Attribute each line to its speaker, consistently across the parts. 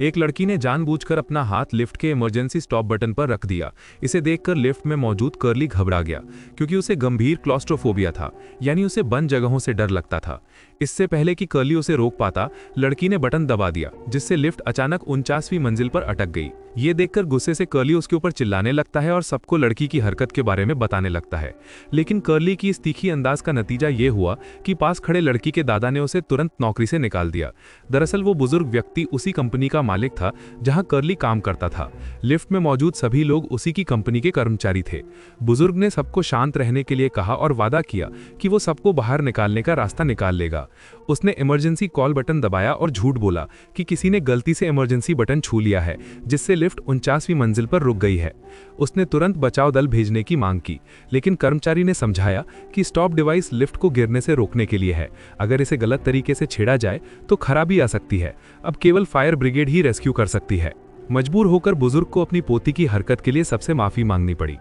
Speaker 1: एक लड़की ने जानबूझकर अपना हाथ लिफ्ट के इमरजेंसी स्टॉप बटन पर रख दिया। इसे देखकर लिफ्ट में मौजूद कर्ली घबरा गया, क्योंकि उसे गंभीर क्लॉस्ट्रोफोबिया था, यानी उसे बंद जगहों से डर लगता था। इससे पहले कि कर्ली उसे रोक पाता, लड़की ने बटन दबा दिया, जिससे लिफ्ट अचानक 49वीं मंजिल पर अटक गई। ये देखकर गुस्से से कर्ली उसके ऊपर चिल्लाने लगता है और सबको लड़की की हरकत के बारे में बताने लगता है। लेकिन कर्ली की इस तीखी अंदाज का नतीजा ये हुआ कि पास खड़े लड़की के दादा ने उसे तुरंत नौकरी से निकाल दिया। दरअसल वो बुजुर्ग व्यक्ति उसी कंपनी का मालिक था जहां कर्ली काम करता था। लिफ्ट में मौजूद सभी लोग उसी की कंपनी के कर्मचारी थे। बुजुर्ग ने सबको शांत रहने के लिए कहा और वादा किया कि वो सबको बाहर निकालने का रास्ता निकाल लेगा। उसने इमरजेंसी कॉल बटन दबाया और झूठ बोला कि किसी ने गलती से इमरजेंसी बटन छू लिया है, जिससे लिफ्ट 49वीं मंजिल पर रुक गई है। उसने तुरंत बचाव दल भेजने की मांग की, लेकिन कर्मचारी ने समझाया कि स्टॉप डिवाइस लिफ्ट को गिरने से रोकने के लिए है। अगर इसे गलत तरीके से छेड़ा जाए तो खराबी आ सकती है। अब केवल फायर ब्रिगेड ही रेस्क्यू कर सकती है। मजबूर होकर बुजुर्ग को अपनी पोती की हरकत के लिए सबसे माफी मांगनी पड़ी।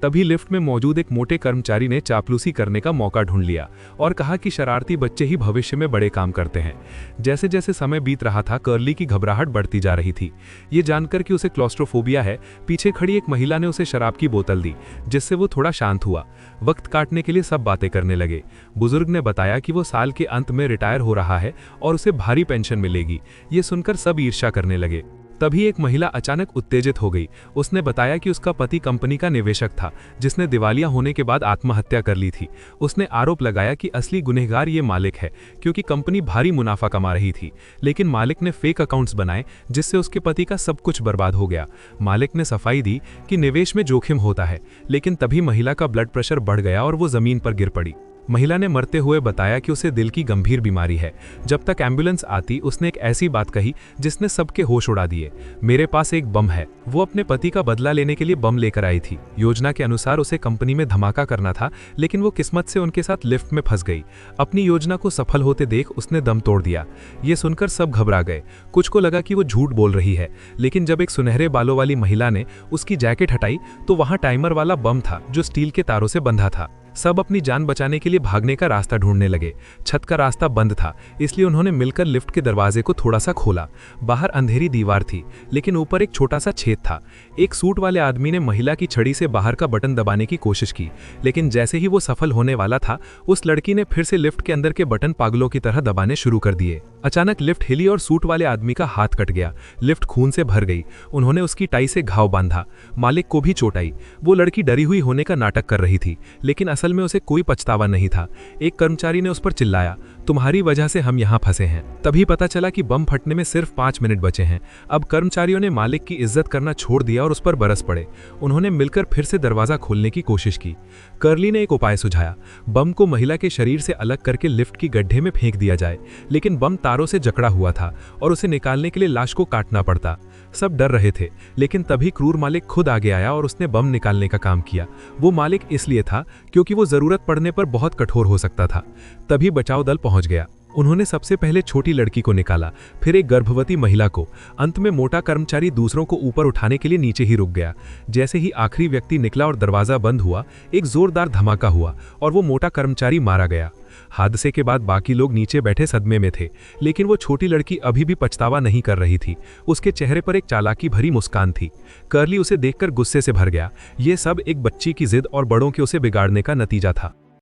Speaker 1: तभी लिफ्ट में मौजूद एक मोटे कर्मचारी ने चापलूसी करने का मौका ढूंढ लिया और कहा कि शरारती बच्चे ही भविष्य में बड़े काम करते हैं। जैसे जैसे समय बीत रहा था, कर्ली की घबराहट बढ़ती जा रही थी। ये जानकर कि उसे क्लॉस्ट्रोफोबिया है, पीछे खड़ी एक महिला ने उसे शराब की बोतल दी, जिससे वो थोड़ा शांत हुआ। वक्त काटने के लिए सब बातें करने लगे। बुजुर्ग ने बताया कि वो साल के अंत में रिटायर हो रहा है और उसे भारी पेंशन मिलेगी। ये सुनकर सब ईर्ष्या करने लगे। तभी एक महिला अचानक उत्तेजित हो गई। उसने बताया कि उसका पति कंपनी का निवेशक था, जिसने दिवालिया होने के बाद आत्महत्या कर ली थी। उसने आरोप लगाया कि असली गुनहगार ये मालिक है, क्योंकि कंपनी भारी मुनाफा कमा रही थी, लेकिन मालिक ने फेक अकाउंट्स बनाए, जिससे उसके पति का सब कुछ बर्बाद हो गया। मालिक ने सफाई दी कि निवेश में जोखिम होता है, लेकिन तभी महिला का ब्लड प्रेशर बढ़ गया और वो जमीन पर गिर पड़ी। महिला ने मरते हुए बताया कि उसे दिल की गंभीर बीमारी है। जब तक एम्बुलेंस आती, उसने एक ऐसी बात कही जिसने सबके होश उड़ा दिए। मेरे पास एक बम है। वो अपने पति का बदला लेने के लिए बम लेकर आई थी। योजना के अनुसार उसे कंपनी में धमाका करना था, लेकिन वो किस्मत से उनके साथ लिफ्ट में फंस गई। अपनी योजना को सफल होते देख उसने दम तोड़ दिया। ये सुनकर सब घबरा गए। कुछ को लगा कि वो झूठ बोल रही है, लेकिन जब एक सुनहरे बालों वाली महिला ने उसकी जैकेट हटाई तो वहां टाइमर वाला बम था, जो स्टील के तारों से बंधा था। सब अपनी जान बचाने के लिए भागने का रास्ता ढूंढने लगे। छत का रास्ता बंद था, इसलिए उन्होंने मिलकर लिफ्ट के दरवाजे को थोड़ा सा खोला। बाहर अंधेरी दीवार थी, लेकिन ऊपर एक छोटा सा छेद था। एक सूट वाले आदमी ने महिला की छड़ी से बाहर का बटन दबाने की कोशिश की, लेकिन जैसे ही वो सफल होने वाला था, उस लड़की ने फिर से लिफ्ट के अंदर के बटन पागलों की तरह दबाने शुरू कर दिए। अचानक लिफ्ट हिली और सूट वाले आदमी का हाथ कट गया। लिफ्ट खून से भर गई। उन्होंने उसकी टाई से घाव बांधा। मालिक को भी चोट आई। वो लड़की डरी हुई होने का नाटक कर रही थी, लेकिन असल में उसे कोई पछतावा नहीं था। एक कर्मचारी ने उस पर चिल्लाया, तुम्हारी वजह से हम यहाँ फंसे हैं। तभी पता चला कि बम फटने में सिर्फ 5 मिनट बचे हैं। अब कर्मचारियों ने मालिक की इज्जत करना छोड़ दिया और उस पर बरस पड़े। उन्होंने मिलकर फिर से दरवाजा खोलने की कोशिश की। कर्ली ने एक उपाय सुझाया, बम को महिला के शरीर से अलग करके लिफ्ट की गड्ढे में फेंक दिया जाए, लेकिन बम तारों से जकड़ा हुआ था और उसे निकालने के लिए लाश को काटना पड़ता। सब डर रहे थे, लेकिन तभी क्रूर मालिक खुद आगे आया और उसने बम निकालने का काम किया। वो मालिक इसलिए था क्योंकि वो जरूरत पड़ने पर बहुत कठोर हो सकता था। तभी बचाव दल पहुंच गया। उन्होंने सबसे पहले छोटी लड़की को निकाला, फिर एक गर्भवती महिला को। अंत में मोटा कर्मचारी दूसरों को ऊपर उठाने के लिए नीचे ही रुक गया। जैसे ही आखिरी व्यक्ति निकला और दरवाजा बंद हुआ, एक जोरदार धमाका हुआ और वो मोटा कर्मचारी मारा गया। हादसे के बाद बाकी लोग नीचे बैठे सदमे में थे, लेकिन वो छोटी लड़की अभी भी पछतावा नहीं कर रही थी। उसके चेहरे पर एक चालाकी भरी मुस्कान थी। कर्ली उसे देखकर गुस्से से भर गया। ये सब एक बच्ची की जिद और बड़ों के उसे बिगाड़ने का नतीजा था।